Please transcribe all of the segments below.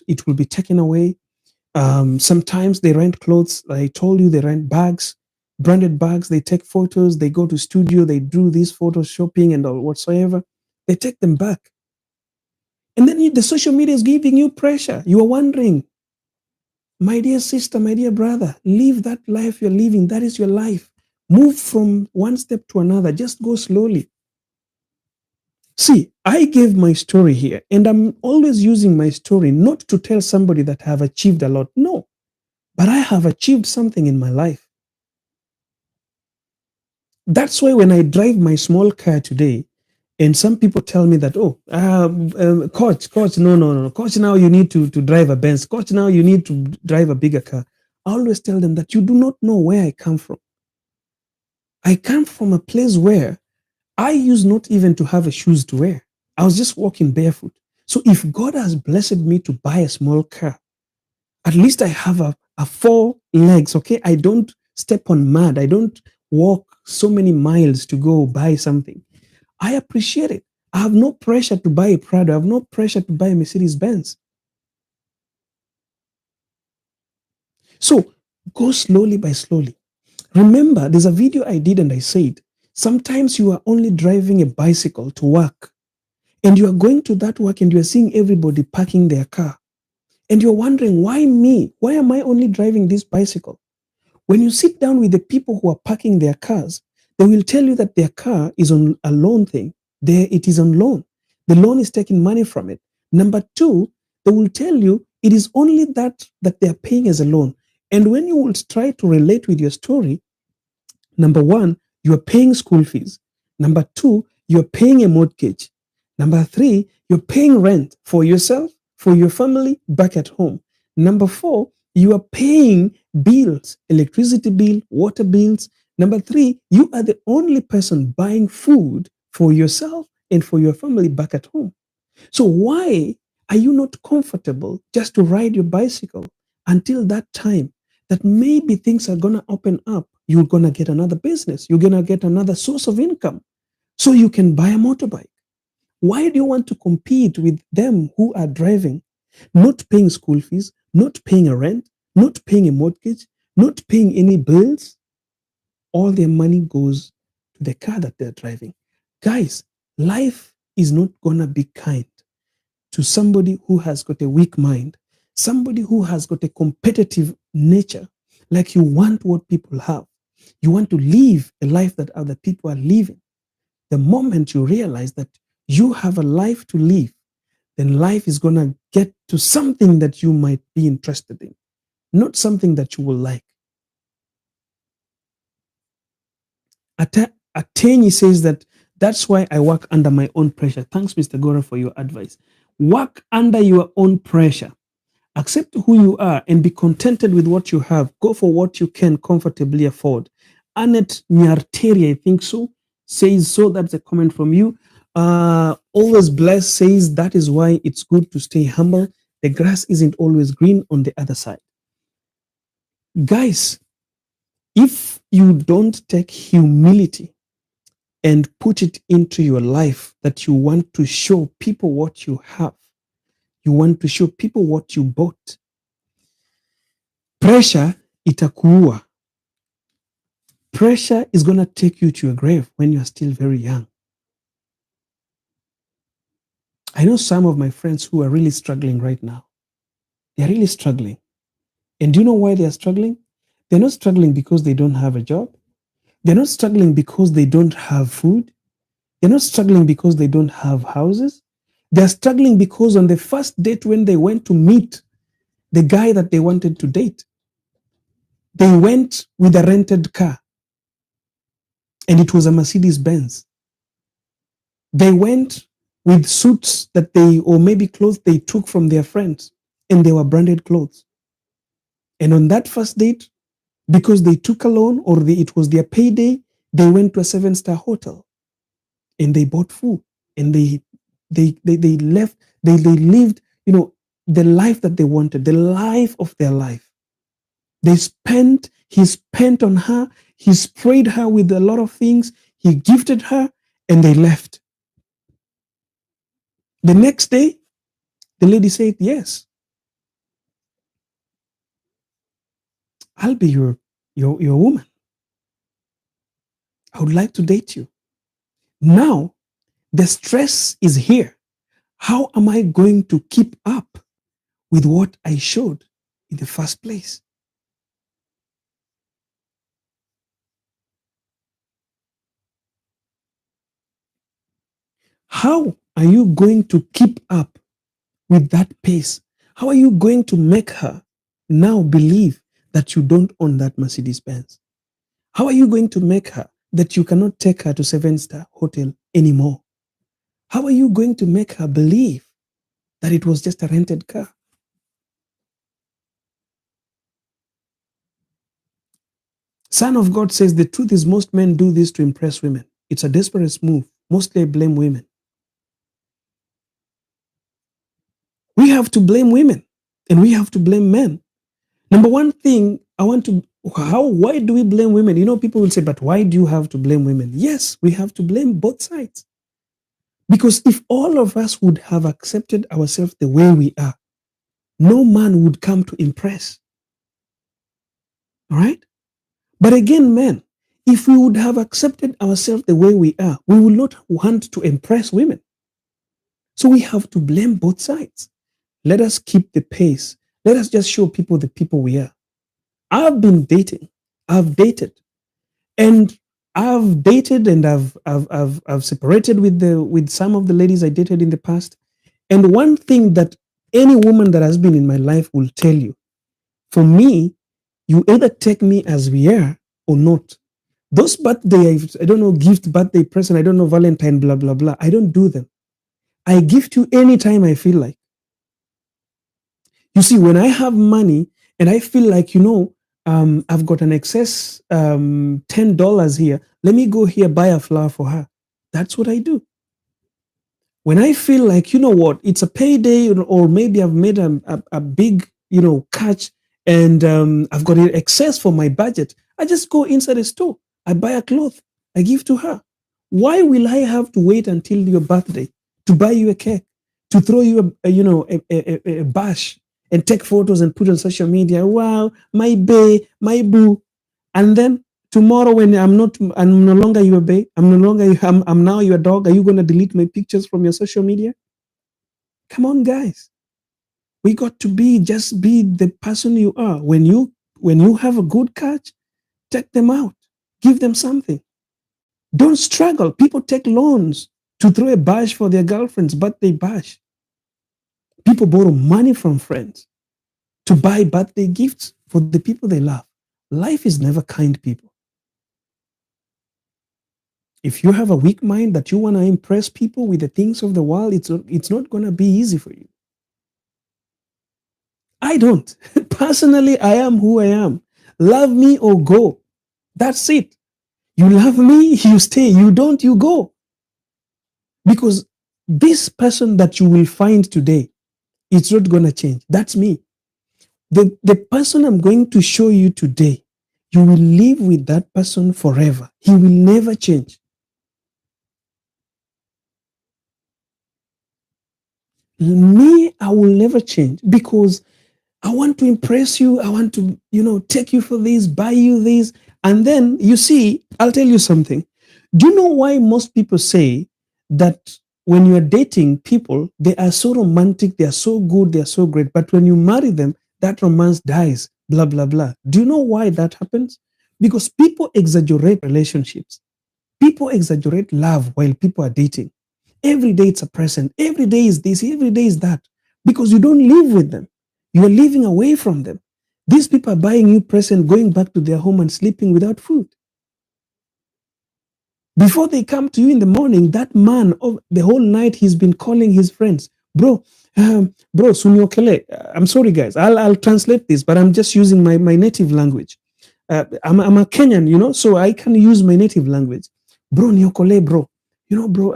it will be taken away. Sometimes they rent clothes. I told you they rent bags, branded bags. They take photos. They go to studio. They do these photo shopping and all whatsoever. They take them back. And then the social media is giving you pressure. You are wondering, my dear sister, my dear brother, live that life you're living. That is your life. Move from one step to another. Just go slowly. See, I gave my story here, and I'm always using my story not to tell somebody that I have achieved a lot. No, but I have achieved something in my life. That's why when I drive my small car today, and some people tell me that, oh, coach, no, coach, now you need to drive a Benz. Coach, now you need to drive a bigger car. I always tell them that you do not know where I come from. I come from a place where I used not even to have a shoes to wear. I was just walking barefoot. So if God has blessed me to buy a small car, at least I have a four legs, okay? I don't step on mud. I don't walk so many miles to go buy something. I appreciate it. I have no pressure to buy a Prado. I have no pressure to buy a Mercedes Benz. So go slowly by slowly. Remember, there's a video I did and I said, sometimes you are only driving a bicycle to work and you are going to that work and you are seeing everybody parking their car. And you're wondering, why me? Why am I only driving this bicycle? When you sit down with the people who are parking their cars, they will tell you that their car is on a loan thing. It is on loan. The loan is taking money from it. Number two, they will tell you it is only that they're paying as a loan. And when you will try to relate with your story, number one, you are paying school fees. Number two, you're paying a mortgage. Number three, you're paying rent for yourself, for your family back at home. Number four, you are paying bills, electricity bill, water bills. Number three, you are the only person buying food for yourself and for your family back at home. So why are you not comfortable just to ride your bicycle until that time that maybe things are going to open up? You're going to get another business. You're going to get another source of income so you can buy a motorbike. Why do you want to compete with them who are driving, not paying school fees, not paying a rent, not paying a mortgage, not paying any bills? All their money goes to the car that they're driving. Guys, life is not going to be kind to somebody who has got a weak mind, somebody who has got a competitive nature, like you want what people have. You want to live a life that other people are living. The moment you realize that you have a life to live, then life is going to get to something that you might be interested in, not something that you will like. Atenyi says that's why I work under my own pressure. Thanks, Mr. Gora, for your advice. Work under your own pressure. Accept who you are and be contented with what you have. Go for what you can comfortably afford. Annette Nyarteri, I think so, says so. That's a comment from you. Always Blessed says that is why it's good to stay humble. The grass isn't always green on the other side. Guys, if you don't take humility and put it into your life, that you want to show people what you have, you want to show people what you bought, pressure itakuua. Pressure is going to take you to your grave when you are still very young. I know some of my friends who are really struggling right now. They're really struggling. And do you know why they're struggling? They're not struggling because they don't have a job. They're not struggling because they don't have food. They're not struggling because they don't have houses. They're struggling because on the first date when they went to meet the guy that they wanted to date, they went with a rented car. And it was a Mercedes Benz. They went with suits that or maybe clothes they took from their friends, and they were branded clothes. And on that first date, because they took a loan or it was their payday, they went to a 7-star hotel and they bought food and they left, they lived, the life that they wanted, the life of their life. He spent on her, he sprayed her with a lot of things, he gifted her, and they left. The next day, the lady said yes. I'll be your woman. I would like to date you. Now, the stress is here. How am I going to keep up with what I showed in the first place? How are you going to keep up with that pace? How are you going to make her now believe that you don't own that Mercedes Benz? How are you going to make her that you cannot take her to seven-star hotel anymore? How are you going to make her believe that it was just a rented car? Son of God says the truth is most men do this to impress women. It's a desperate move. Mostly I blame women. We have to blame women and we have to blame men. Number one thing I want to, why do we blame women? You know, people will say, but why do you have to blame women? Yes, we have to blame both sides. Because if all of us would have accepted ourselves the way we are, no man would come to impress. All right? But again, men, if we would have accepted ourselves the way we are, we would not want to impress women. So we have to blame both sides. Let us keep the pace. Let us just show people the people we are. I've been dating. I've dated. And I've dated and I've separated with some of the ladies I dated in the past. And one thing that any woman that has been in my life will tell you, for me, you either take me as we are or not. Those birthday, I don't know, gift, birthday, present, I don't know, Valentine, blah, blah, blah. I don't do them. I gift you anytime I feel like. You see, when I have money and I feel like, I've got an excess $10 here, let me go here, buy a flower for her. That's what I do. When I feel like, you know what, it's a payday, or maybe I've made a big, catch, and I've got an excess for my budget, I just go inside a store. I buy a cloth. I give to her. Why will I have to wait until your birthday to buy you a cake, to throw you a bash and take photos and put on social media? Wow, my bae, my boo. And then tomorrow when I'm no longer your bae, I'm now your dog, are you going to delete my pictures from your social media? Come on, guys. We got to just be the person you are. When you have a good catch, take them out. Give them something. Don't struggle. People take loans to throw a bash for their girlfriends, birthday bash. People borrow money from friends to buy birthday gifts for the people they love. Life is never kind, people. If you have a weak mind that you want to impress people with the things of the world, it's not going to be easy for you. I don't. Personally, I am who I am. Love me or go. That's it. You love me, you stay. You don't, you go. Because this person that you will find today, it's not going to change. That's me. The person I'm going to show you today, you will live with that person forever. He will never change. Me, I will never change because I want to impress you. I want to, take you for this, buy you this. And then you see, I'll tell you something. Do you know why most people say that when you're dating people, they are so romantic, they are so good, they are so great. But when you marry them, that romance dies, blah, blah, blah. Do you know why that happens? Because people exaggerate relationships. People exaggerate love while people are dating. Every day it's a present. Every day is this, every day is that. Because you don't live with them. You are living away from them. These people are buying you present, going back to their home and sleeping without food. Before they come to you in the morning, that man, the whole night, he's been calling his friends. Bro, Sunyokele. I'm sorry, guys. I'll translate this, but I'm just using my native language. I'm a Kenyan, so I can use my native language. Bro, niokole, bro. Bro,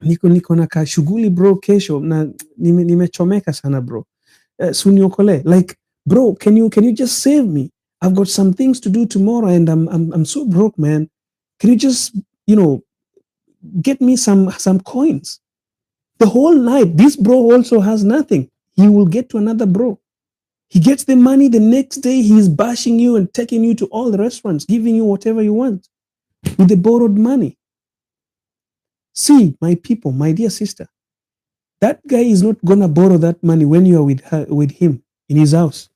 niko na kashughuli bro kesho na nimechomeka sana bro. Sunyokole. Like, bro, can you just save me? I've got some things to do tomorrow and I'm so broke, man. Can you just, get me some coins? The whole night, this bro also has nothing. He will get to another bro. He gets the money, the next day he's bashing you and taking you to all the restaurants, giving you whatever you want with the borrowed money. See, my people, my dear sister, that guy is not gonna borrow that money when you are with him in his house.